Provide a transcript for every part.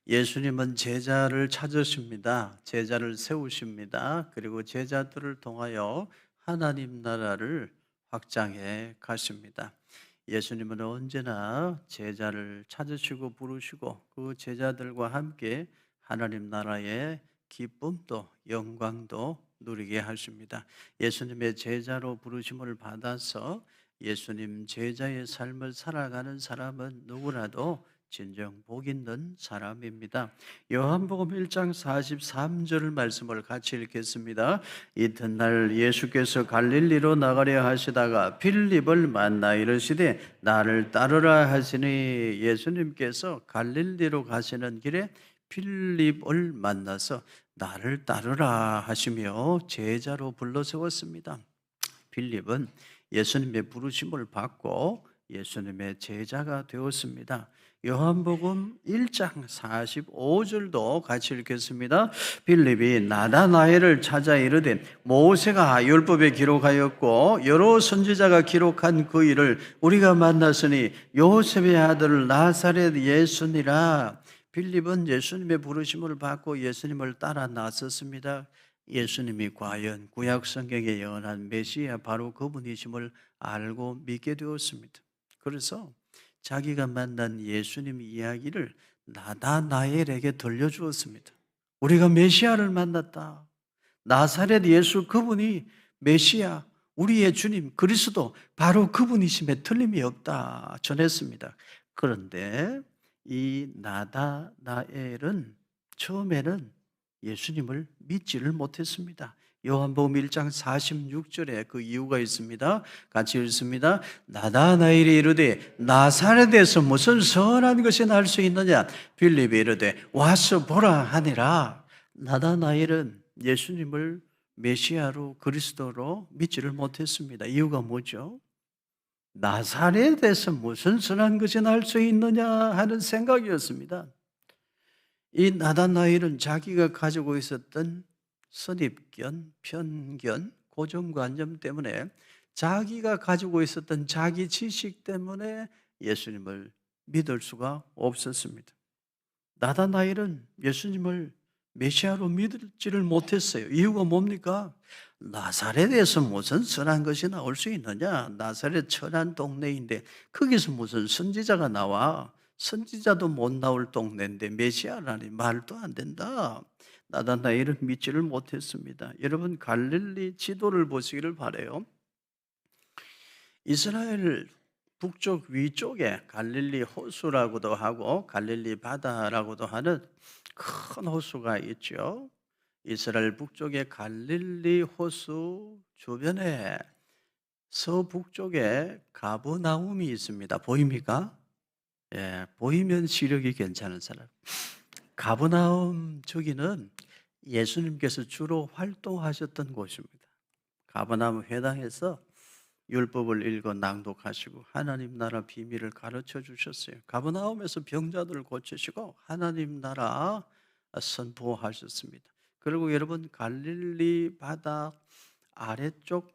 예수님은 제자를 찾으십니다. 제자를 세우십니다. 그리고 제자들을 통하여 하나님 나라를 확장해 가십니다. 예수님은 언제나 제자를 찾으시고 부르시고 그 제자들과 함께 하나님 나라의 기쁨도 영광도 누리게 하십니다. 예수님의 제자로 부르심을 받아서 예수님 제자의 삶을 살아가는 사람은 누구라도 진정 복 있는 사람입니다. 요한복음 1장 43절 말씀을 같이 읽겠습니다. 이튿날 예수께서 갈릴리로 나가려 하시다가 빌립을 만나 이르시되 나를 따르라 하시니 예수님께서 갈릴리로 가시는 길에 빌립을 만나서 나를 따르라 하시며 제자로 불러 세웠습니다. 빌립은 예수님의 부르심을 받고 예수님의 제자가 되었습니다. 요한복음 1장 45절도 같이 읽겠습니다. 빌립이 나다나엘을 찾아 이르되 모세가 율법에 기록하였고 여러 선지자가 기록한 그 일을 우리가 만났으니 요셉의 아들 나사렛 예수니라. 빌립은 예수님의 부르심을 받고 예수님을 따라 나섰습니다. 예수님이 과연 구약 성경에 예언한 메시아 바로 그분이심을 알고 믿게 되었습니다. 그래서 자기가 만난 예수님 이야기를 나다나엘에게 들려주었습니다. 우리가 메시아를 만났다. 나사렛 예수 그분이 메시아, 우리의 주님 그리스도 바로 그분이심에 틀림이 없다 전했습니다. 그런데 이 나다나엘은 처음에는 예수님을 믿지를 못했습니다. 요한복음 1장 46절에 그 이유가 있습니다. 같이 읽습니다. 나다나엘이 이르되 나사렛에서 무슨 선한 것이 날 수 있느냐? 빌립이 이르되 와서 보라 하니라. 나다나엘은 예수님을 메시아로 그리스도로 믿지를 못했습니다. 이유가 뭐죠? 나사렛에서 무슨 선한 것이 날 수 있느냐 하는 생각이었습니다. 이 나다나엘은 자기가 가지고 있었던 선입견, 편견, 고정관념 때문에 자기가 가지고 있었던 자기 지식 때문에 예수님을 믿을 수가 없었습니다. 나다나엘은 예수님을 메시아로 믿지를 못했어요. 이유가 뭡니까? 나사렛에서 무슨 선한 것이 나올 수 있느냐? 나사렛 천한 동네인데 거기서 무슨 선지자가 나와? 선지자도 못 나올 동네인데 메시아라니 말도 안 된다. 나다나엘은 믿지를 못했습니다. 여러분 갈릴리 지도를 보시기를 바라요. 이스라엘 북쪽 위쪽에 갈릴리 호수라고도 하고 갈릴리 바다라고도 하는 큰 호수가 있죠. 이스라엘 북쪽의 갈릴리 호수 주변에 서북쪽에 가버나움이 있습니다. 보입니까? 예, 보이면 시력이 괜찮은 사람. 가버나움 저기는 예수님께서 주로 활동하셨던 곳입니다. 가버나움 회당에서 율법을 읽어 낭독하시고 하나님 나라 비밀을 가르쳐 주셨어요. 가버나움에서 병자들을 고치시고 하나님 나라 선포하셨습니다. 그리고 여러분 갈릴리 바다 아래쪽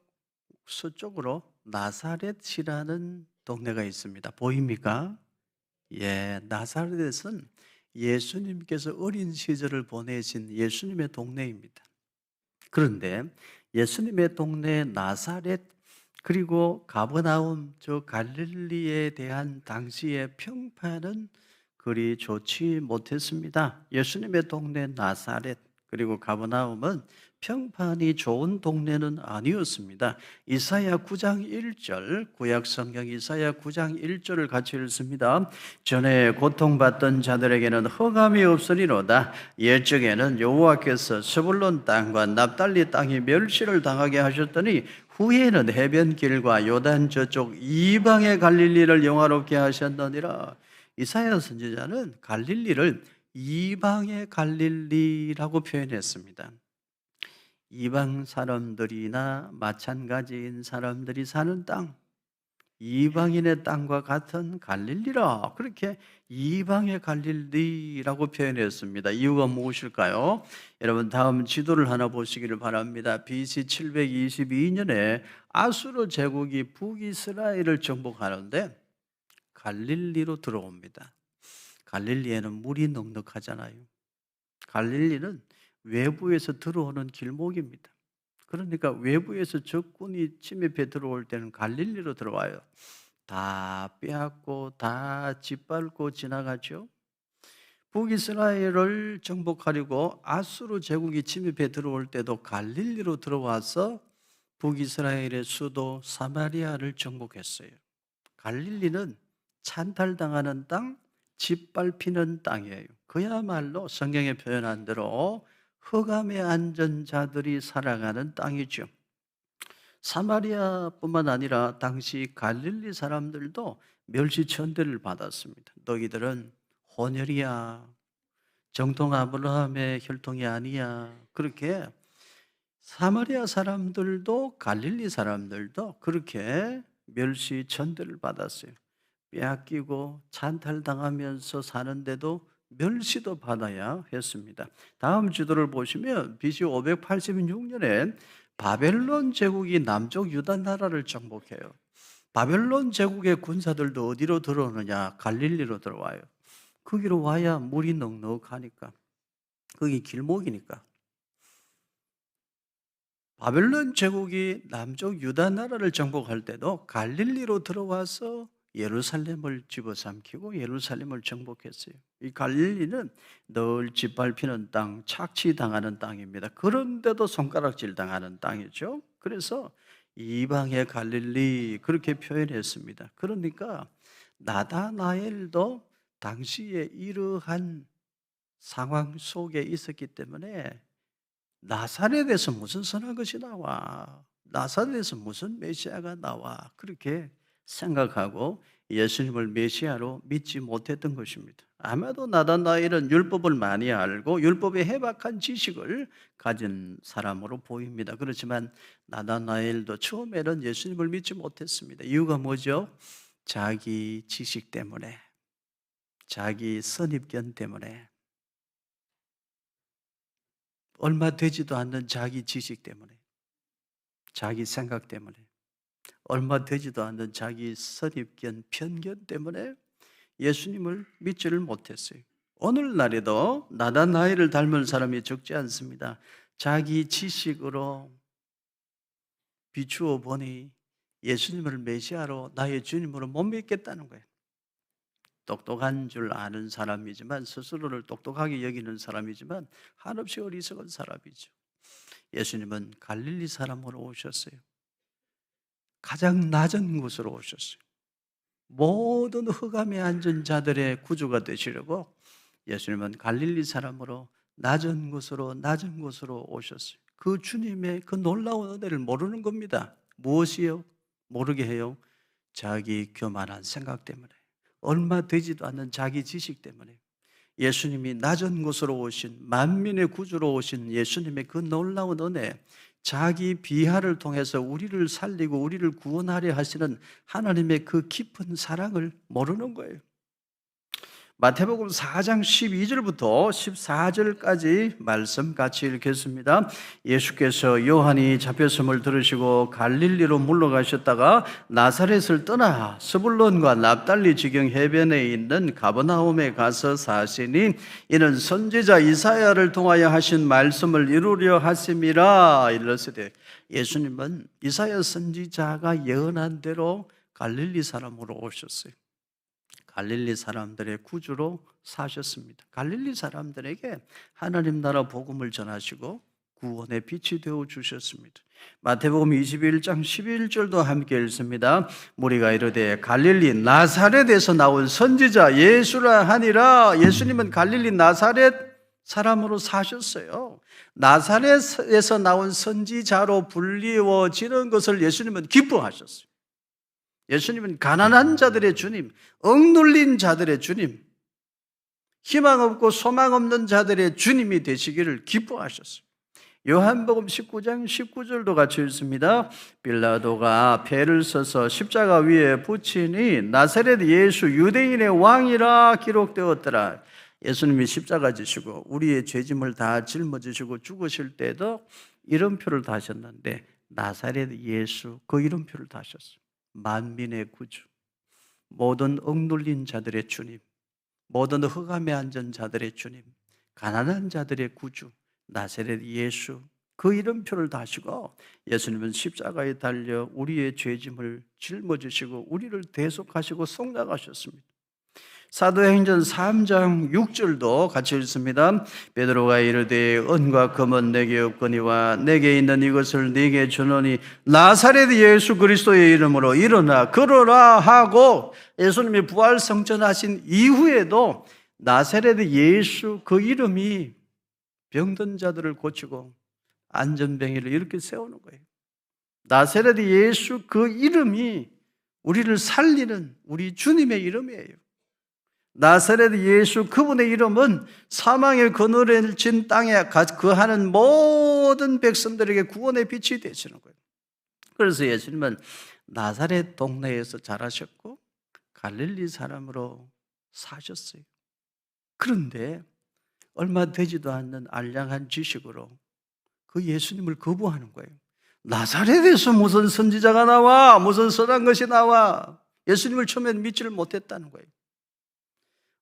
서쪽으로 나사렛이라는 동네가 있습니다. 보입니까? 예, 나사렛은 예수님께서 어린 시절을 보내신 예수님의 동네입니다. 그런데 예수님의 동네 나사렛 그리고 가버나움 저 갈릴리에 대한 당시의 평판은 그리 좋지 못했습니다. 예수님의 동네 나사렛 그리고 가버나움은 평판이 좋은 동네는 아니었습니다. 이사야 9장 1절 구약 성경 이사야 9장 1절을 같이 읽습니다. 전에 고통받던 자들에게는 흑암이 없으리로다. 옛적에는 여호와께서 스불론 땅과 납달리 땅이 멸시를 당하게 하셨더니 후에는 해변길과 요단 저쪽 이방의 갈릴리를 영화롭게 하셨느니라. 이사야 선지자는 갈릴리를 이방의 갈릴리라고 표현했습니다. 이방 사람들이나 마찬가지인 사람들이 사는 땅, 이방인의 땅과 같은 갈릴리라. 그렇게 이방의 갈릴리라고 표현했습니다. 이유가 무엇일까요? 여러분 다음 지도를 하나 보시기를 바랍니다. BC 722년에 아수르 제국이 북이스라엘을 정복하는데 갈릴리로 들어옵니다. 갈릴리에는 물이 넉넉하잖아요. 갈릴리는 외부에서 들어오는 길목입니다. 그러니까 외부에서 적군이 침입해 들어올 때는 갈릴리로 들어와요. 다 빼앗고 다 짓밟고 지나가죠. 북이스라엘을 정복하려고 아수르 제국이 침입해 들어올 때도 갈릴리로 들어와서 북이스라엘의 수도 사마리아를 정복했어요. 갈릴리는 찬탈당하는 땅, 짓밟히는 땅이에요. 그야말로 성경에 표현한 대로 흑암에 앉은 자들이 살아가는 땅이죠. 사마리아뿐만 아니라 당시 갈릴리 사람들도 멸시천대를 받았습니다. 너희들은 혼혈이야, 정통 아브라함의 혈통이 아니야. 그렇게 사마리아 사람들도 갈릴리 사람들도 그렇게 멸시천대를 받았어요. 빼앗기고 찬탈당하면서 사는데도 멸시도 받아야 했습니다. 다음 지도를 보시면 BC 586년에 바벨론 제국이 남쪽 유다 나라를 정복해요. 바벨론 제국의 군사들도 어디로 들어오느냐? 갈릴리로 들어와요. 거기로 와야 물이 넉넉하니까. 거기 길목이니까. 바벨론 제국이 남쪽 유다 나라를 정복할 때도 갈릴리로 들어와서 예루살렘을 집어삼키고 예루살렘을 정복했어요. 이 갈릴리는 늘 짓밟히는 땅, 착취당하는 땅입니다. 그런데도 손가락질 당하는 땅이죠. 그래서 이방의 갈릴리 그렇게 표현했습니다. 그러니까 나다나엘도 당시에 이러한 상황 속에 있었기 때문에 나사렛에서 무슨 선한 것이 나와? 나사렛에서 무슨 메시아가 나와? 그렇게 생각하고 예수님을 메시아로 믿지 못했던 것입니다. 아마도 나다나엘은 율법을 많이 알고 율법에 해박한 지식을 가진 사람으로 보입니다. 그렇지만 나다나엘도 처음에는 예수님을 믿지 못했습니다. 이유가 뭐죠? 자기 지식 때문에, 자기 선입견 때문에, 얼마 되지도 않는 자기 지식 때문에, 자기 생각 때문에, 얼마 되지도 않는 자기 선입견, 편견 때문에 예수님을 믿지를 못했어요. 오늘날에도 나다나엘을 닮은 사람이 적지 않습니다. 자기 지식으로 비추어 보니 예수님을 메시아로 나의 주님으로 못 믿겠다는 거예요. 똑똑한 줄 아는 사람이지만, 스스로를 똑똑하게 여기는 사람이지만 한없이 어리석은 사람이죠. 예수님은 갈릴리 사람으로 오셨어요. 가장 낮은 곳으로 오셨어요. 모든 흑암에 앉은 자들의 구주가 되시려고 예수님은 갈릴리 사람으로 낮은 곳으로 오셨어요. 그 주님의 그 놀라운 은혜를 모르는 겁니다. 무엇이요? 모르게 해요? 자기 교만한 생각 때문에, 얼마 되지도 않는 자기 지식 때문에. 예수님이 낮은 곳으로 오신, 만민의 구주로 오신 예수님의 그 놀라운 은혜, 자기 비하를 통해서 우리를 살리고 우리를 구원하려 하시는 하나님의 그 깊은 사랑을 모르는 거예요. 마태복음 4장 12절부터 14절까지 말씀 같이 읽겠습니다. 예수께서 요한이 잡혔음을 들으시고 갈릴리로 물러가셨다가 나사렛을 떠나 스불론과 납달리 지경 해변에 있는 가버나움에 가서 사시니 이는 선지자 이사야를 통하여 하신 말씀을 이루려 하심이라. 이르시되 예수님은 이사야 선지자가 예언한 대로 갈릴리 사람으로 오셨어요. 갈릴리 사람들의 구주로 사셨습니다. 갈릴리 사람들에게 하나님 나라 복음을 전하시고 구원의 빛이 되어 주셨습니다. 마태복음 21장 11절도 함께 읽습니다. 무리가 이르되 갈릴리 나사렛에서 나온 선지자 예수라 하니라. 예수님은 갈릴리 나사렛 사람으로 사셨어요. 나사렛에서 나온 선지자로 불리워지는 것을 예수님은 기뻐하셨어요. 예수님은 가난한 자들의 주님, 억눌린 자들의 주님, 희망 없고 소망 없는 자들의 주님이 되시기를 기뻐하셨어요. 요한복음 19장 19절도 같이 읽습니다. 빌라도가 배를 써서 십자가 위에 붙이니 나사렛 예수 유대인의 왕이라 기록되었더라. 예수님이 십자가 지시고 우리의 죄짐을 다 짊어지시고 죽으실 때도 이름표를 다셨는데 나사렛 예수 그 이름표를 다셨어요. 만민의 구주, 모든 억눌린 자들의 주님, 모든 흑암에 앉은 자들의 주님, 가난한 자들의 구주, 나사렛 예수, 그 이름표를 다시고 예수님은 십자가에 달려 우리의 죄짐을 짊어지시고 우리를 대속하시고 속량하셨습니다. 사도행전 3장 6절도 같이 읽습니다. 베드로가 이르되 은과 금은 내게 없거니와 내게 있는 이것을 네게 주노니 나사렛 예수 그리스도의 이름으로 일어나 걸어라 하고, 예수님이 부활성천하신 이후에도 나사렛 예수 그 이름이 병든 자들을 고치고 안전병이를 이렇게 세우는 거예요. 나사렛 예수 그 이름이 우리를 살리는 우리 주님의 이름이에요. 나사렛 예수 그분의 이름은 사망의 그늘에 진 땅에 거하는 모든 백성들에게 구원의 빛이 되시는 거예요. 그래서 예수님은 나사렛 동네에서 자라셨고 갈릴리 사람으로 사셨어요. 그런데 얼마 되지도 않는 알량한 지식으로 그 예수님을 거부하는 거예요. 나사렛에서 무슨 선지자가 나와, 무슨 선한 것이 나와. 예수님을 처음엔 믿지를 못했다는 거예요.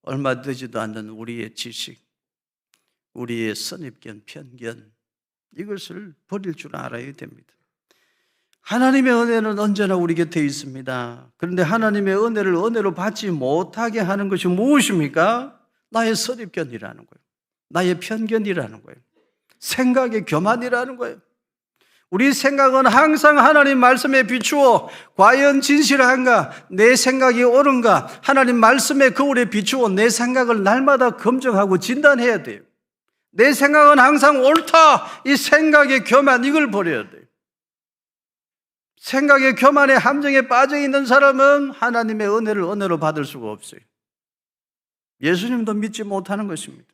얼마 되지도 않는 우리의 지식, 우리의 선입견, 편견, 이것을 버릴 줄 알아야 됩니다. 하나님의 은혜는 언제나 우리 곁에 있습니다. 그런데 하나님의 은혜를 은혜로 받지 못하게 하는 것이 무엇입니까? 나의 선입견이라는 거예요. 나의 편견이라는 거예요. 생각의 교만이라는 거예요. 우리 생각은 항상 하나님 말씀에 비추어 과연 진실한가, 내 생각이 옳은가, 하나님 말씀의 거울에 비추어 내 생각을 날마다 검증하고 진단해야 돼요. 내 생각은 항상 옳다, 이 생각의 교만, 이걸 버려야 돼요. 생각의 교만의 함정에 빠져 있는 사람은 하나님의 은혜를 은혜로 받을 수가 없어요. 예수님도 믿지 못하는 것입니다.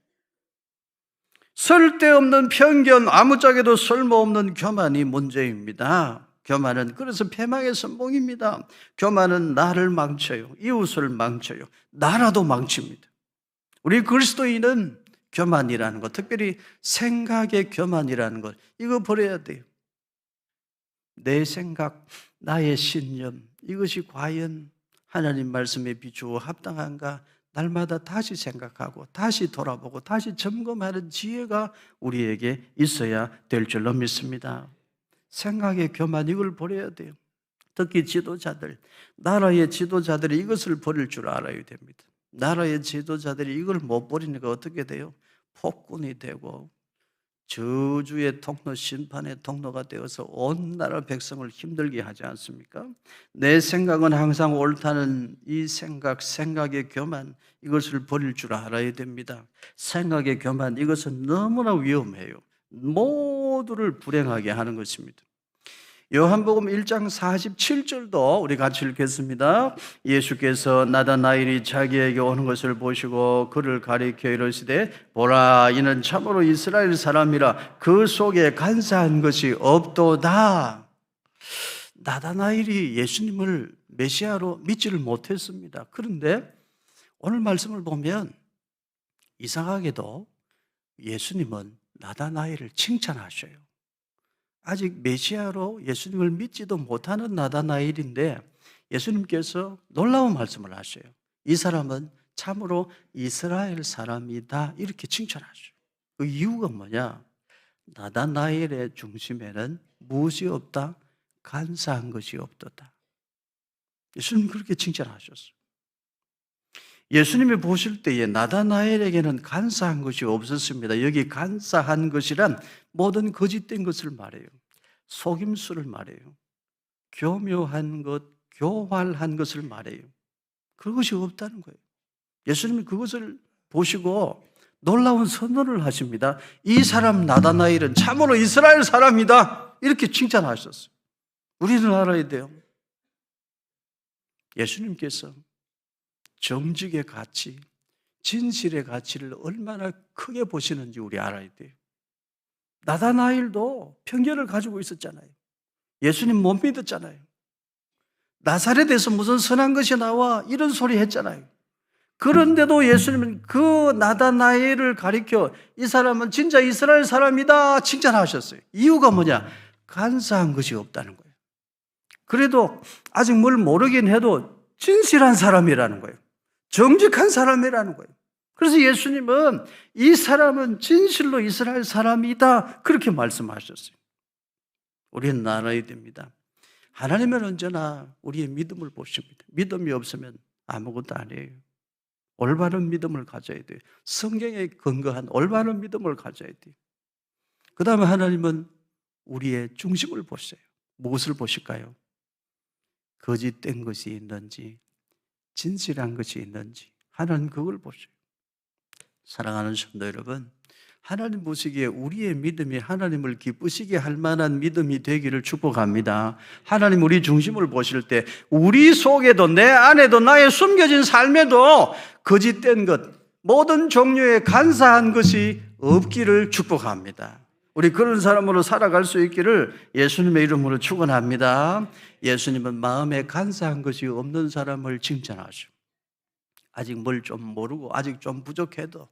쓸데없는 편견, 아무짝에도 쓸모없는 교만이 문제입니다. 교만은 그래서 패망의 선봉입니다. 교만은 나를 망쳐요. 이웃을 망쳐요. 나라도 망칩니다. 우리 그리스도인은 교만이라는 것, 특별히 생각의 교만이라는 것, 이거 버려야 돼요. 내 생각, 나의 신념, 이것이 과연 하나님 말씀에 비추어 합당한가, 날마다 다시 생각하고 다시 돌아보고 다시 점검하는 지혜가 우리에게 있어야 될 줄로 믿습니다. 생각의 교만, 이걸 버려야 돼요. 특히 지도자들, 나라의 지도자들이 이것을 버릴 줄 알아야 됩니다. 나라의 지도자들이 이걸 못 버리니까 어떻게 돼요? 폭군이 되고 저주의 통로, 심판의 통로가 되어서 온 나라 백성을 힘들게 하지 않습니까? 내 생각은 항상 옳다는 이 생각의 교만, 이것을 버릴 줄 알아야 됩니다. 생각의 교만, 이것은 너무나 위험해요. 모두를 불행하게 하는 것입니다. 요한복음 1장 47절도 우리 같이 읽겠습니다. 예수께서 나다나엘이 자기에게 오는 것을 보시고 그를 가리켜 이르시되 보라, 이는 참으로 이스라엘 사람이라 그 속에 간사한 것이 없도다. 나다나엘이 예수님을 메시아로 믿지를 못했습니다. 그런데 오늘 말씀을 보면 이상하게도 예수님은 나다나엘을 칭찬하셔요. 아직 메시아로 예수님을 믿지도 못하는 나다나엘인데 예수님께서 놀라운 말씀을 하셔요. 이 사람은 참으로 이스라엘 사람이다, 이렇게 칭찬하셔요. 그 이유가 뭐냐? 나다나엘의 중심에는 무엇이 없다? 간사한 것이 없도다. 예수님 그렇게 칭찬하셨어요. 예수님이 보실 때에 나다나엘에게는 간사한 것이 없었습니다. 여기 간사한 것이란 모든 거짓된 것을 말해요. 속임수를 말해요. 교묘한 것, 교활한 것을 말해요. 그것이 없다는 거예요. 예수님이 그것을 보시고 놀라운 선언을 하십니다. 이 사람 나다나엘은 참으로 이스라엘 사람이다, 이렇게 칭찬하셨어요. 우리는 알아야 돼요. 예수님께서 정직의 가치, 진실의 가치를 얼마나 크게 보시는지 우리 알아야 돼요. 나다나엘도 편견을 가지고 있었잖아요. 예수님 못 믿었잖아요. 나사렛에서 무슨 선한 것이 나와, 이런 소리 했잖아요. 그런데도 예수님은 그 나다나엘을 가리켜 이 사람은 진짜 이스라엘 사람이다 칭찬하셨어요. 이유가 뭐냐? 간사한 것이 없다는 거예요. 그래도 아직 뭘 모르긴 해도 진실한 사람이라는 거예요. 정직한 사람이라는 거예요. 그래서 예수님은 이 사람은 진실로 이스라엘 사람이다 그렇게 말씀하셨어요. 우리는 알아야 됩니다. 하나님은 언제나 우리의 믿음을 보십니다. 믿음이 없으면 아무것도 아니에요. 올바른 믿음을 가져야 돼요. 성경에 근거한 올바른 믿음을 가져야 돼요. 그 다음에 하나님은 우리의 중심을 보세요. 무엇을 보실까요? 거짓된 것이 있는지 진실한 것이 있는지 하나님 그걸 보세요. 사랑하는 성도 여러분, 하나님 보시기에 우리의 믿음이 하나님을 기쁘시게 할 만한 믿음이 되기를 축복합니다. 하나님 우리 중심을 보실 때 우리 속에도 내 안에도 나의 숨겨진 삶에도 거짓된 것, 모든 종류의 간사한 것이 없기를 축복합니다. 우리 그런 사람으로 살아갈 수 있기를 예수님의 이름으로 축원합니다. 예수님은 마음에 간사한 것이 없는 사람을 칭찬하시고 아직 뭘 좀 모르고 아직 좀 부족해도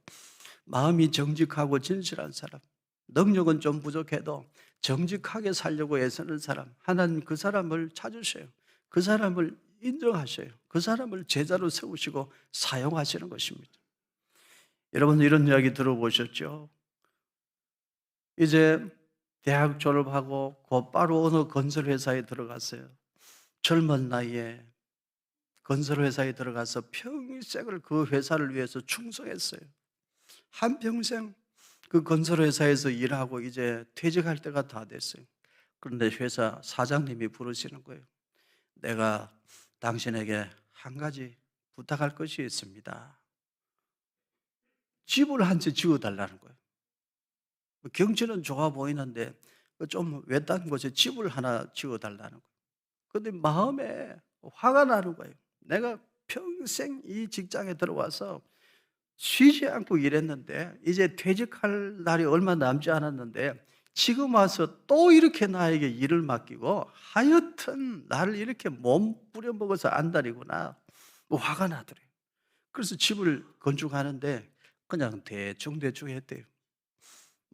마음이 정직하고 진실한 사람, 능력은 좀 부족해도 정직하게 살려고 애쓰는 사람, 하나님 그 사람을 찾으셔요. 그 사람을 인정하셔요. 그 사람을 제자로 세우시고 사용하시는 것입니다. 여러분 이런 이야기 들어보셨죠? 이제 대학 졸업하고 곧바로 어느 건설회사에 들어갔어요. 젊은 나이에 건설회사에 들어가서 평생을 그 회사를 위해서 충성했어요. 한평생 그 건설회사에서 일하고 이제 퇴직할 때가 다 됐어요. 그런데 회사 사장님이 부르시는 거예요. 내가 당신에게 한 가지 부탁할 것이 있습니다. 집을 한 채 지어달라는 거예요. 경치는 좋아 보이는데 좀 외딴 곳에 집을 하나 지어달라는 거예요. 그런데 마음에 화가 나는 거예요. 내가 평생 이 직장에 들어와서 쉬지 않고 일했는데 이제 퇴직할 날이 얼마 남지 않았는데 지금 와서 또 이렇게 나에게 일을 맡기고 하여튼 나를 이렇게 몸 부려먹어서 안달이구나. 화가 나더래요. 그래서 집을 건축하는데 그냥 대충 했대요.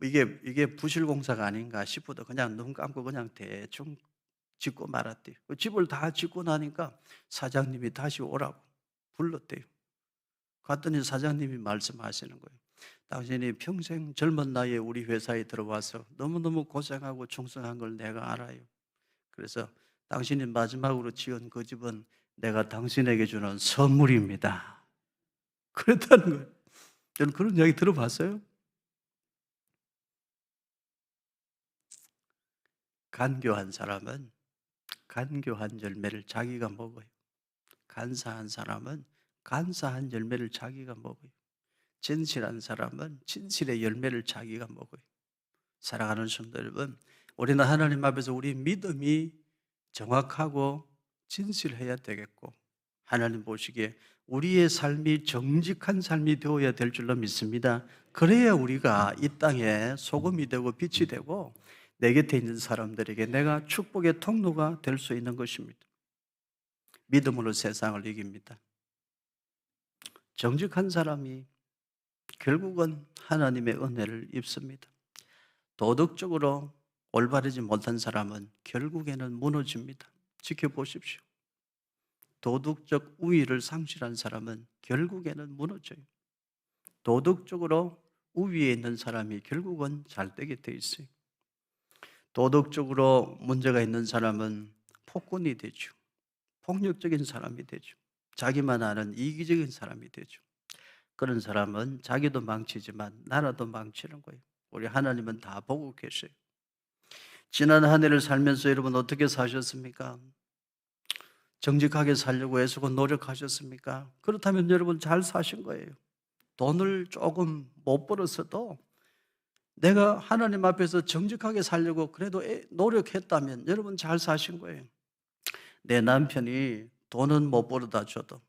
이게 부실공사가 아닌가 싶어도 그냥 눈 감고 그냥 대충 짓고 말았대요. 집을 다 짓고 나니까 사장님이 다시 오라고 불렀대요. 갔더니 사장님이 말씀하시는 거예요. 당신이 평생 젊은 나이에 우리 회사에 들어와서 너무너무 고생하고 충성한 걸 내가 알아요. 그래서 당신이 마지막으로 지은 그 집은 내가 당신에게 주는 선물입니다. 그랬다는 거예요. 저는 그런 이야기 들어봤어요. 간교한 사람은 간교한 열매를 자기가 먹어요. 간사한 사람은 간사한 열매를 자기가 먹어요. 진실한 사람은 진실의 열매를 자기가 먹어요. 사랑하는 성도 여러분, 우리는 하나님 앞에서 우리 믿음이 정확하고 진실해야 되겠고 하나님 보시기에 우리의 삶이 정직한 삶이 되어야 될 줄로 믿습니다. 그래야 우리가 이 땅에 소금이 되고 빛이 되고 내 곁에 있는 사람들에게 내가 축복의 통로가 될 수 있는 것입니다. 믿음으로 세상을 이깁니다. 정직한 사람이 결국은 하나님의 은혜를 입습니다. 도덕적으로 올바르지 못한 사람은 결국에는 무너집니다. 지켜보십시오. 도덕적 우위를 상실한 사람은 결국에는 무너져요. 도덕적으로 우위에 있는 사람이 결국은 잘 되게 돼 있어요. 도덕적으로 문제가 있는 사람은 폭군이 되죠. 폭력적인 사람이 되죠. 자기만 아는 이기적인 사람이 되죠. 그런 사람은 자기도 망치지만 나라도 망치는 거예요. 우리 하나님은 다 보고 계셔요. 지난 한 해를 살면서 여러분 어떻게 사셨습니까? 정직하게 살려고 애쓰고 노력하셨습니까? 그렇다면 여러분 잘 사신 거예요. 돈을 조금 못 벌었어도 내가 하나님 앞에서 정직하게 살려고 그래도 노력했다면 여러분 잘 사신 거예요. 내 남편이 돈은 못 벌어다 줘도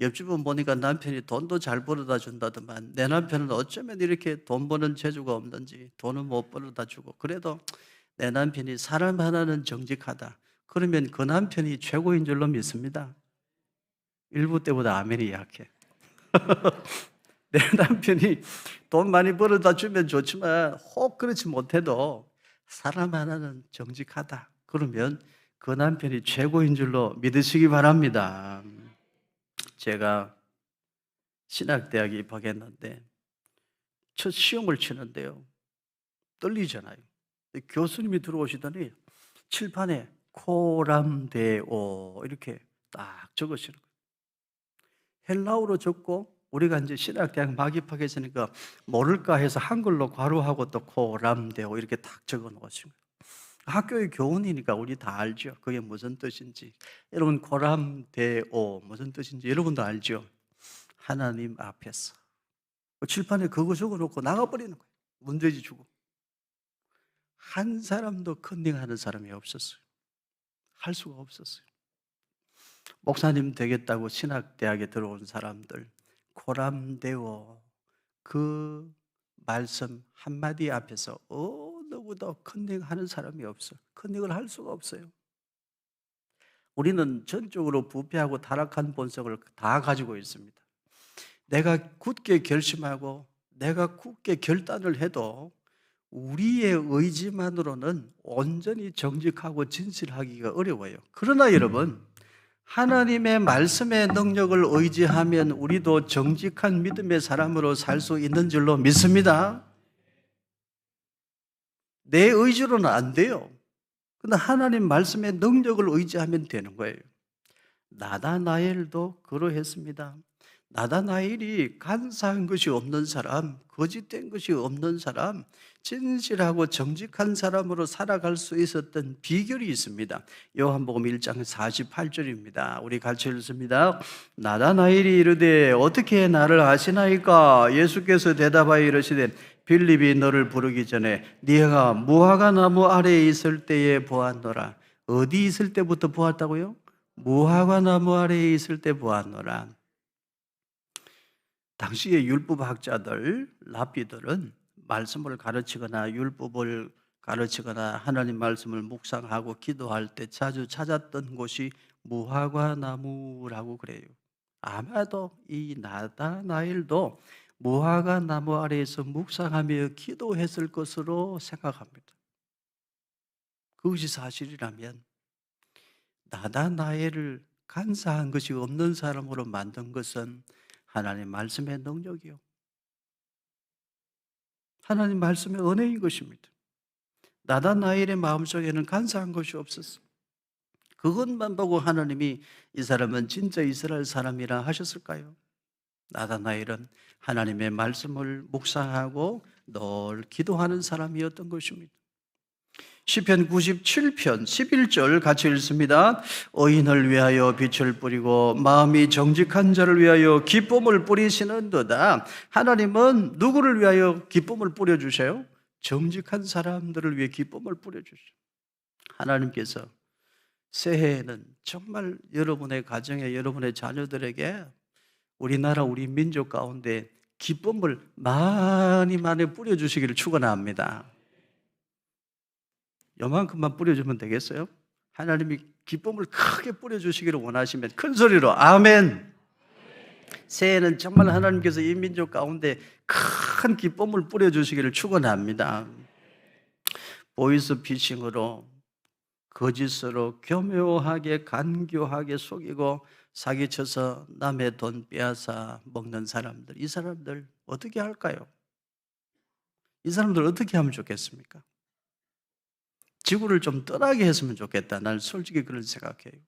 옆집은 보니까 남편이 돈도 잘 벌어다 준다더만 내 남편은 어쩌면 이렇게 돈 버는 재주가 없는지 돈은 못 벌어다 주고 그래도 내 남편이 사람 하나는 정직하다. 그러면 그 남편이 최고인 줄로 믿습니다. 일부 때보다 아멘이 약해. 내 남편이 돈 많이 벌어다 주면 좋지만 혹 그렇지 못해도 사람 하나는 정직하다. 그러면 그 남편이 최고인 줄로 믿으시기 바랍니다. 제가 신학대학에 입학했는데 첫 시험을 치는데요. 떨리잖아요. 교수님이 들어오시더니 칠판에 코람데오 이렇게 딱 적으시는 거예요. 헬라어로 적고 우리가 이제 신학대학 막 입학했으니까 모를까 해서 한글로 괄호하고 또 코람데오 이렇게 딱 적어 놓으신 거예요. 학교의 교훈이니까 우리 다 알죠. 그게 무슨 뜻인지. 여러분 코람데오 무슨 뜻인지 여러분도 알죠. 하나님 앞에서 그 칠판에 그거 적어놓고 나가버리는 거예요. 문제지 주고. 한 사람도 컨닝하는 사람이 없었어요. 할 수가 없었어요. 목사님 되겠다고 신학대학에 들어온 사람들 코람데오 그 말씀 한마디 앞에서 어느구도 컨닝하는 사람이 없어요. 컨닝을 할 수가 없어요. 우리는 전적으로 부패하고 타락한 본성을 다 가지고 있습니다. 내가 굳게 결심하고 내가 굳게 결단을 해도 우리의 의지만으로는 온전히 정직하고 진실하기가 어려워요. 그러나 여러분, 하나님의 말씀의 능력을 의지하면 우리도 정직한 믿음의 사람으로 살 수 있는 줄로 믿습니다. 내 의지로는 안 돼요. 그러나 하나님 말씀의 능력을 의지하면 되는 거예요. 나다나엘도 그러했습니다. 나다나엘이 간사한 것이 없는 사람, 거짓된 것이 없는 사람, 진실하고 정직한 사람으로 살아갈 수 있었던 비결이 있습니다. 요한복음 1장 48절입니다. 우리 같이 읽습니다. 나다나엘이 이르되 어떻게 나를 아시나이까? 예수께서 대답하여 이르시되 빌립이 너를 부르기 전에 네가 무화과 나무 아래에 있을 때에 보았노라. 어디 있을 때부터 보았다고요? 무화과 나무 아래에 있을 때 보았노라. 당시의 율법학자들, 랍비들은 말씀을 가르치거나 율법을 가르치거나 하나님 말씀을 묵상하고 기도할 때 자주 찾았던 곳이 무화과 나무라고 그래요. 아마도 이 나다나엘도 무화과 나무 아래에서 묵상하며 기도했을 것으로 생각합니다. 그것이 사실이라면 나다나엘을 간사한 것이 없는 사람으로 만든 것은 하나님 말씀의 능력이요, 하나님 말씀의 은혜인 것입니다. 나다나엘의 마음속에는 간사한 것이 없었어요. 그것만 보고 하나님이 이 사람은 진짜 이스라엘 사람이라 하셨을까요? 나다나엘은 하나님의 말씀을 묵상하고 늘 기도하는 사람이었던 것입니다. 시편 97편 11절 같이 읽습니다. 의인을 위하여 빛을 뿌리고 마음이 정직한 자를 위하여 기쁨을 뿌리시는도다. 하나님은 누구를 위하여 기쁨을 뿌려주세요? 정직한 사람들을 위해 기쁨을 뿌려주세요. 하나님께서 새해에는 정말 여러분의 가정에 여러분의 자녀들에게 우리나라 우리 민족 가운데 기쁨을 많이 뿌려주시기를 축원합니다. 요만큼만 뿌려주면 되겠어요? 하나님이 기쁨을 크게 뿌려주시기를 원하시면 큰 소리로 아멘. 새해에는 정말 하나님께서 이 민족 가운데 큰 기쁨을 뿌려주시기를 축원합니다. 보이스 피싱으로 거짓으로 교묘하게 간교하게 속이고 사기쳐서 남의 돈 빼앗아 먹는 사람들, 이 사람들 어떻게 할까요? 이 사람들 어떻게 하면 좋겠습니까? 지구를 좀 떠나게 했으면 좋겠다. 난 솔직히 그런 생각해요.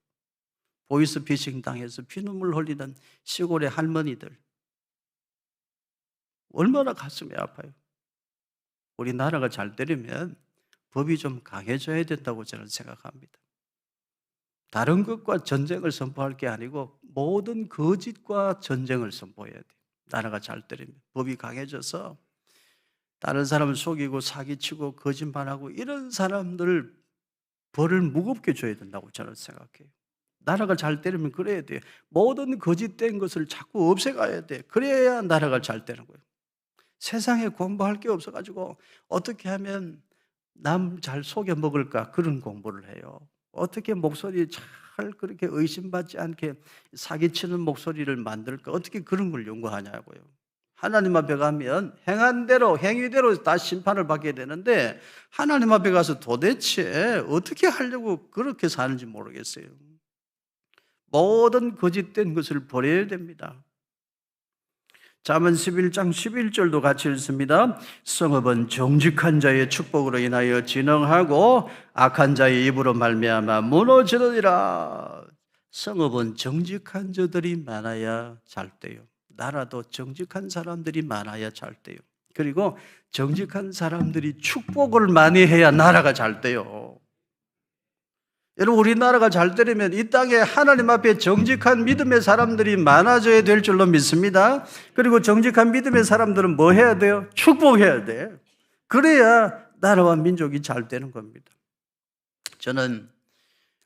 보이스 피싱 당해서 피눈물 흘리는 시골의 할머니들 얼마나 가슴이 아파요. 우리나라가 잘 되려면 법이 좀 강해져야 된다고 저는 생각합니다. 다른 것과 전쟁을 선포할 게 아니고 모든 거짓과 전쟁을 선포해야 돼요. 나라가 잘 되려면 법이 강해져서 다른 사람을 속이고 사기치고 거짓말하고 이런 사람들 벌을 무겁게 줘야 된다고 저는 생각해요. 나라가 잘 되려면 그래야 돼요. 모든 거짓된 것을 자꾸 없애가야 돼. 그래야 나라가 잘 되는 거예요. 세상에 공부할 게 없어가지고 어떻게 하면 남 잘 속여 먹을까 그런 공부를 해요. 어떻게 목소리 잘 그렇게 의심받지 않게 사기치는 목소리를 만들까 어떻게 그런 걸 연구하냐고요. 하나님 앞에 가면 행한 대로 행위대로 다 심판을 받게 되는데 하나님 앞에 가서 도대체 어떻게 하려고 그렇게 사는지 모르겠어요. 모든 거짓된 것을 버려야 됩니다. 잠언 11장 11절도 같이 읽습니다. 성읍은 정직한 자의 축복으로 인하여 진흥하고 악한 자의 입으로 말미암아 무너지느니라. 성읍은 정직한 자들이 많아야 잘 돼요. 나라도 정직한 사람들이 많아야 잘 돼요. 그리고 정직한 사람들이 축복을 많이 해야 나라가 잘 돼요. 여러분, 우리나라가 잘 되려면 이 땅에 하나님 앞에 정직한 믿음의 사람들이 많아져야 될 줄로 믿습니다. 그리고 정직한 믿음의 사람들은 뭐 해야 돼요? 축복해야 돼. 그래야 나라와 민족이 잘 되는 겁니다. 저는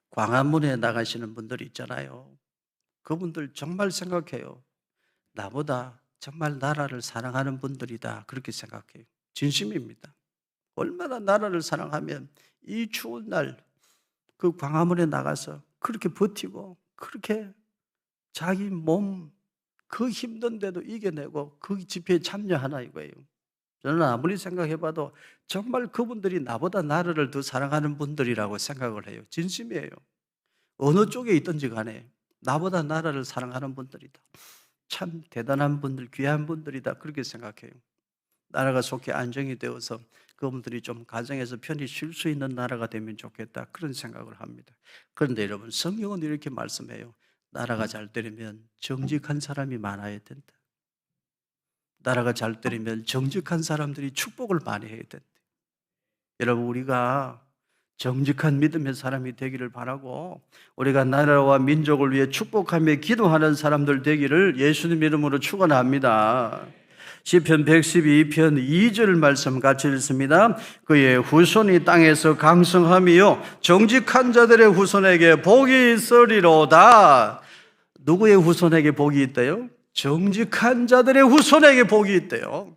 광화문에 나가시는 분들 있잖아요. 그분들 정말 생각해요. 나보다 정말 나라를 사랑하는 분들이다, 그렇게 생각해요. 진심입니다. 얼마나 나라를 사랑하면 이 추운 날 그 광화문에 나가서 그렇게 버티고 그렇게 자기 몸 그 힘든데도 이겨내고 그 집회에 참여하나 이거예요. 저는 아무리 생각해봐도 정말 그분들이 나보다 나라를 더 사랑하는 분들이라고 생각을 해요. 진심이에요. 어느 쪽에 있든지 간에 나보다 나라를 사랑하는 분들이다. 참 대단한 분들, 귀한 분들이다, 그렇게 생각해요. 나라가 속히 안정이 되어서 그분들이 좀 가정에서 편히 쉴 수 있는 나라가 되면 좋겠다, 그런 생각을 합니다. 그런데 여러분, 성경은 이렇게 말씀해요. 나라가 잘 되려면 정직한 사람이 많아야 된다. 나라가 잘 되려면 정직한 사람들이 축복을 많이 해야 된다. 여러분, 우리가 정직한 믿음의 사람이 되기를 바라고, 우리가 나라와 민족을 위해 축복하며 기도하는 사람들 되기를 예수님 이름으로 축원합니다. 시편 112편 2절 말씀 같이 읽습니다. 그의 후손이 땅에서 강성하며 정직한 자들의 후손에게 복이 있으리로다. 누구의 후손에게 복이 있대요? 정직한 자들의 후손에게 복이 있대요.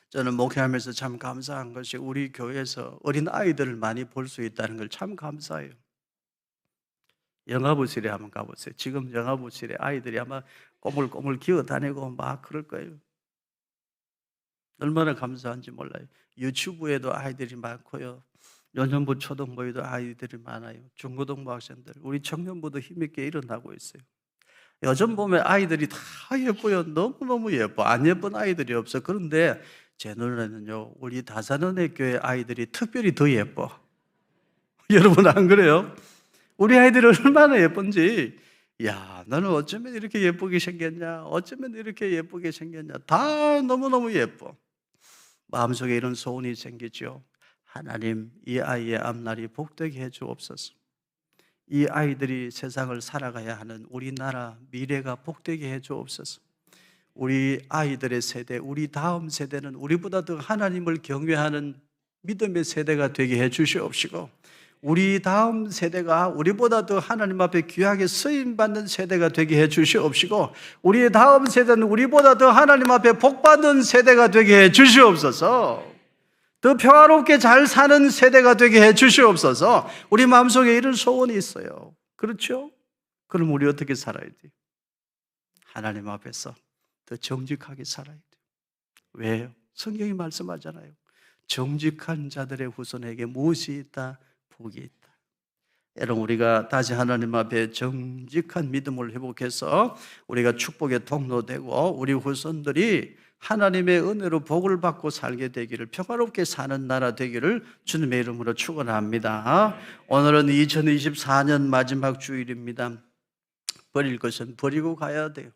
저는 목회하면서 참 감사한 것이 우리 교회에서 어린 아이들을 많이 볼 수 있다는 걸 참 감사해요. 영화부실에 한번 가보세요. 지금 영화부실에 아이들이 아마 꼬물꼬물 기어다니고 막 그럴 거예요. 얼마나 감사한지 몰라요. 유치부에도 아이들이 많고요. 연년부 초등부에도 아이들이 많아요. 중고등부 학생들, 우리 청년부도 힘있게 일어나고 있어요. 요즘 보면 아이들이 다 예뻐요. 너무너무 예뻐. 안 예쁜 아이들이 없어. 그런데 제 눈에는요, 우리 다산은혜 교회 아이들이 특별히 더 예뻐. 여러분 안 그래요? 우리 아이들이 얼마나 예쁜지, 야, 너는 어쩌면 이렇게 예쁘게 생겼냐, 어쩌면 이렇게 예쁘게 생겼냐, 다 너무너무 예뻐. 마음속에 이런 소원이 생기죠. 하나님, 이 아이의 앞날이 복되게 해주옵소서. 이 아이들이 세상을 살아가야 하는 우리나라 미래가 복되게 해주옵소서. 우리 아이들의 세대, 우리 다음 세대는 우리보다 더 하나님을 경외하는 믿음의 세대가 되게 해주시옵시고, 우리 다음 세대가 우리보다 더 하나님 앞에 귀하게 쓰임받는 세대가 되게 해주시옵시고, 우리의 다음 세대는 우리보다 더 하나님 앞에 복받는 세대가 되게 해주시옵소서. 더 평화롭게 잘 사는 세대가 되게 해주시옵소서. 우리 마음속에 이런 소원이 있어요. 그렇죠? 그럼 우리 어떻게 살아야 돼요? 하나님 앞에서 더 정직하게 살아야 돼요. 왜요? 성경이 말씀하잖아요. 정직한 자들의 후손에게 무엇이 있다? 복이 있다. 여러분, 우리가 다시 하나님 앞에 정직한 믿음을 회복해서 우리가 축복의 통로되고 우리 후손들이 하나님의 은혜로 복을 받고 살게 되기를, 평화롭게 사는 나라 되기를 주님의 이름으로 축원합니다. 오늘은 2024년 마지막 주일입니다. 버릴 것은 버리고 가야 돼요.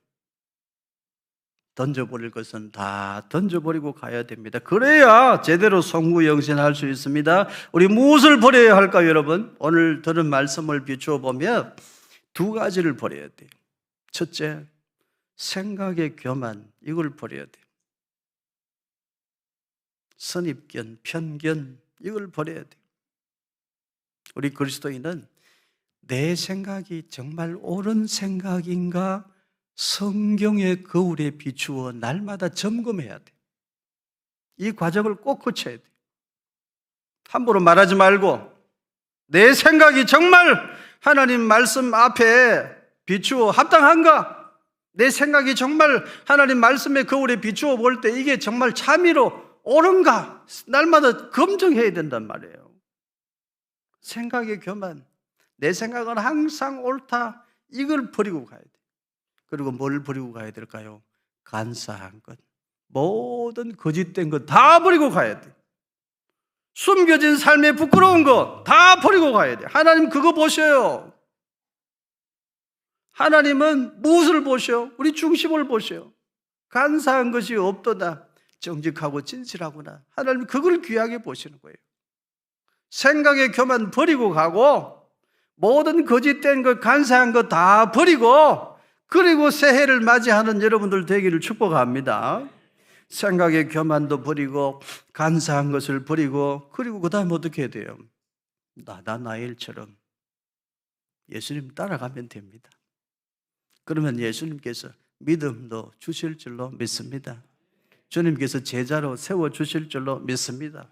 던져버릴 것은 다 던져버리고 가야 됩니다. 그래야 제대로 성구영신할 수 있습니다. 우리 무엇을 버려야 할까요, 여러분? 오늘 들은 말씀을 비추어 보면 두 가지를 버려야 돼요. 첫째, 생각의 교만, 이걸 버려야 돼요. 선입견, 편견, 이걸 버려야 돼요. 우리 그리스도인은 내 생각이 정말 옳은 생각인가 성경의 거울에 비추어 날마다 점검해야 돼. 이 과정을 꼭 거쳐야 돼. 함부로 말하지 말고 내 생각이 정말 하나님 말씀 앞에 비추어 합당한가? 내 생각이 정말 하나님 말씀의 거울에 비추어 볼 때 이게 정말 참이로 옳은가? 날마다 검증해야 된단 말이에요. 생각의 교만, 내 생각은 항상 옳다, 이걸 버리고 가야 돼. 그리고 뭘 버리고 가야 될까요? 간사한 것, 모든 거짓된 것 다 버리고 가야 돼. 숨겨진 삶의 부끄러운 것 다 버리고 가야 돼. 하나님 그거 보셔요. 하나님은 무엇을 보셔? 우리 중심을 보셔. 간사한 것이 없도다. 정직하고 진실하구나. 하나님 그걸 귀하게 보시는 거예요. 생각의 교만 버리고 가고 모든 거짓된 것, 간사한 것 다 버리고 그리고 새해를 맞이하는 여러분들 되기를 축복합니다. 생각의 교만도 버리고 간사한 것을 버리고 그리고 그 다음 어떻게 해야 돼요? 나다나엘처럼 예수님 따라가면 됩니다. 그러면 예수님께서 믿음도 주실 줄로 믿습니다. 주님께서 제자로 세워주실 줄로 믿습니다.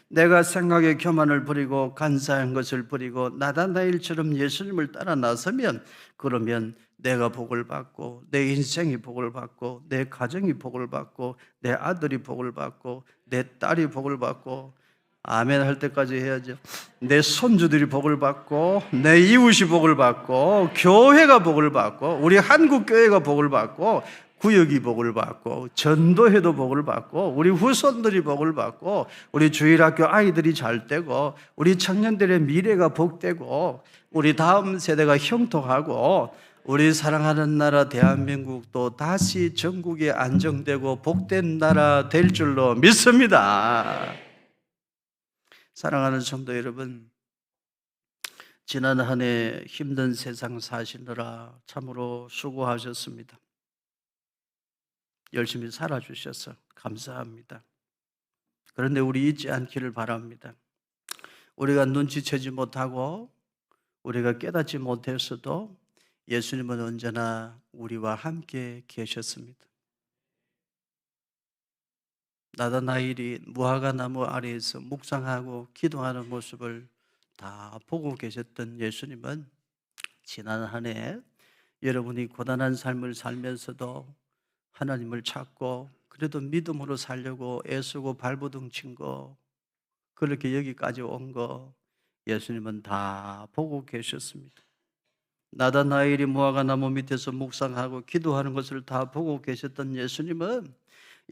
내가 생각의 교만을 버리고 간사한 것을 버리고 나다나엘처럼 예수님을 따라 나서면 그러면 내가 복을 받고 내 인생이 복을 받고 내 가정이 복을 받고 내 아들이 복을 받고 내 딸이 복을 받고 아멘 할 때까지 해야죠. 내 손주들이 복을 받고 내 이웃이 복을 받고 교회가 복을 받고 우리 한국교회가 복을 받고 구역이 복을 받고 전도회도 복을 받고 우리 후손들이 복을 받고 우리 주일학교 아이들이 잘 되고 우리 청년들의 미래가 복되고 우리 다음 세대가 형통하고 우리 사랑하는 나라 대한민국도 다시 전국이 안정되고 복된 나라 될 줄로 믿습니다. 사랑하는 성도 여러분, 지난 한 해 힘든 세상 사시느라 참으로 수고하셨습니다. 열심히 살아주셔서 감사합니다. 그런데 우리 잊지 않기를 바랍니다. 우리가 눈치채지 못하고 우리가 깨닫지 못했어도 예수님은 언제나 우리와 함께 계셨습니다. 나다나엘이 무화과 나무 아래에서 묵상하고 기도하는 모습을 다 보고 계셨던 예수님은 지난 한 해 여러분이 고단한 삶을 살면서도 하나님을 찾고 그래도 믿음으로 살려고 애쓰고 발버둥 친 거, 그렇게 여기까지 온 거 예수님은 다 보고 계셨습니다. 나다나엘이 무화과 나무 밑에서 묵상하고 기도하는 것을 다 보고 계셨던 예수님은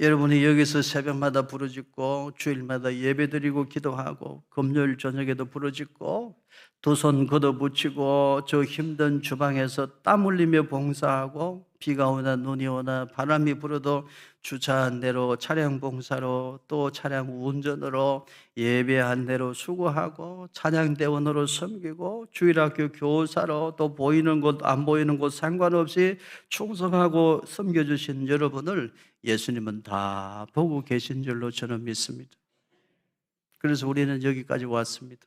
여러분이 여기서 새벽마다 부르짖고 주일마다 예배드리고 기도하고 금요일 저녁에도 부르짖고 두 손 걷어붙이고 저 힘든 주방에서 땀 흘리며 봉사하고 비가 오나 눈이 오나 바람이 불어도 주차 한 대로 차량 봉사로 또 차량 운전으로 예배 한 대로 수고하고 찬양대원으로 섬기고 주일학교 교사로 또 보이는 곳 안 보이는 곳 상관없이 충성하고 섬겨주신 여러분을 예수님은 다 보고 계신 줄로 저는 믿습니다. 그래서 우리는 여기까지 왔습니다.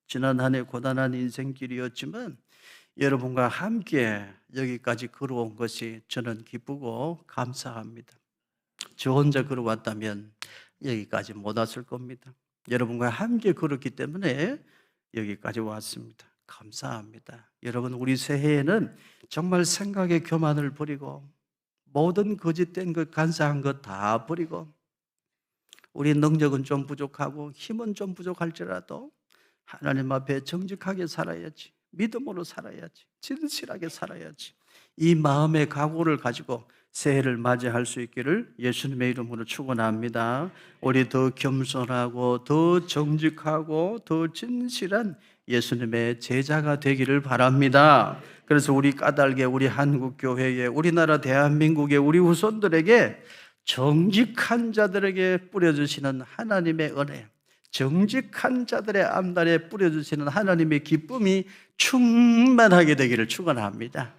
지난 한 해 고단한 인생길이었지만 여러분과 함께 여기까지 걸어온 것이 저는 기쁘고 감사합니다. 저 혼자 걸어왔다면 여기까지 못 왔을 겁니다. 여러분과 함께 걸었기 때문에 여기까지 왔습니다. 감사합니다. 여러분, 우리 새해에는 정말 생각의 교만을 버리고 모든 거짓된 것, 간사한 것 다 버리고 우리 능력은 좀 부족하고 힘은 좀 부족할지라도 하나님 앞에 정직하게 살아야지, 믿음으로 살아야지, 진실하게 살아야지, 이 마음의 각오를 가지고 새해를 맞이할 수 있기를 예수님의 이름으로 축원합니다. 우리 더 겸손하고 더 정직하고 더 진실한 예수님의 제자가 되기를 바랍니다. 그래서 우리 까닭에 우리 한국교회에 우리나라 대한민국의 우리 후손들에게 정직한 자들에게 뿌려주시는 하나님의 은혜, 정직한 자들의 앞날에 뿌려주시는 하나님의 기쁨이 충만하게 되기를 축원합니다.